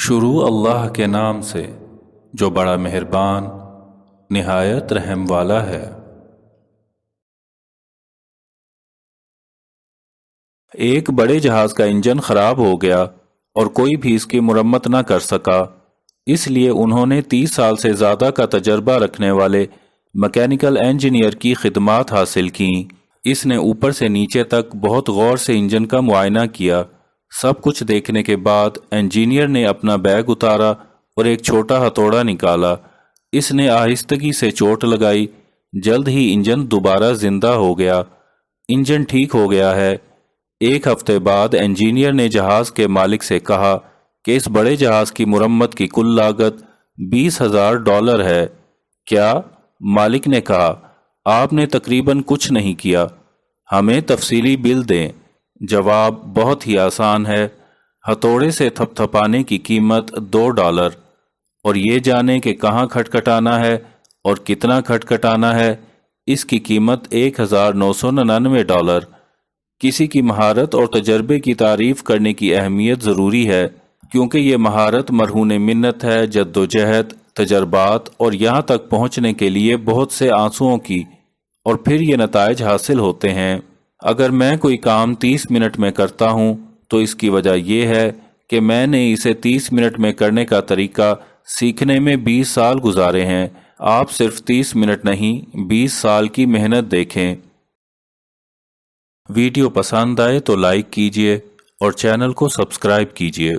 شروع اللہ کے نام سے جو بڑا مہربان نہایت رحم والا ہے۔ ایک بڑے جہاز کا انجن خراب ہو گیا اور کوئی بھی اس کی مرمت نہ کر سکا، اس لیے انہوں نے 30 سال سے زیادہ کا تجربہ رکھنے والے مکینیکل انجینئر کی خدمات حاصل کیں۔ اس نے اوپر سے نیچے تک بہت غور سے انجن کا معائنہ کیا۔ سب کچھ دیکھنے کے بعد انجینئر نے اپنا بیگ اتارا اور ایک چھوٹا ہتھوڑا نکالا۔ اس نے آہستگی سے چوٹ لگائی۔ جلد ہی انجن دوبارہ زندہ ہو گیا۔ انجن ٹھیک ہو گیا ہے۔ ایک ہفتے بعد انجینئر نے جہاز کے مالک سے کہا کہ اس بڑے جہاز کی مرمت کی کل لاگت $20,000 ہے۔ کیا؟ مالک نے کہا، آپ نے تقریباً کچھ نہیں کیا، ہمیں تفصیلی بل دیں۔ جواب بہت ہی آسان ہے۔ ہتھوڑے سے تھپ تھپانے کی قیمت $2 اور یہ جانیں کہ کہاں کھٹکھٹانا ہے اور کتنا کھٹکھٹانا ہے، اس کی قیمت $1,999۔ کسی کی مہارت اور تجربے کی تعریف کرنے کی اہمیت ضروری ہے، کیونکہ یہ مہارت مرہون منت ہے، جدوجہد، تجربات اور یہاں تک پہنچنے کے لیے بہت سے آنسوؤں کی، اور پھر یہ نتائج حاصل ہوتے ہیں۔ اگر میں کوئی کام 30 منٹ میں کرتا ہوں تو اس کی وجہ یہ ہے کہ میں نے اسے 30 منٹ میں کرنے کا طریقہ سیکھنے میں 20 سال گزارے ہیں۔ آپ صرف 30 منٹ نہیں، 20 سال کی محنت دیکھیں۔ ویڈیو پسند آئے تو لائک کیجیے اور چینل کو سبسکرائب کیجیے۔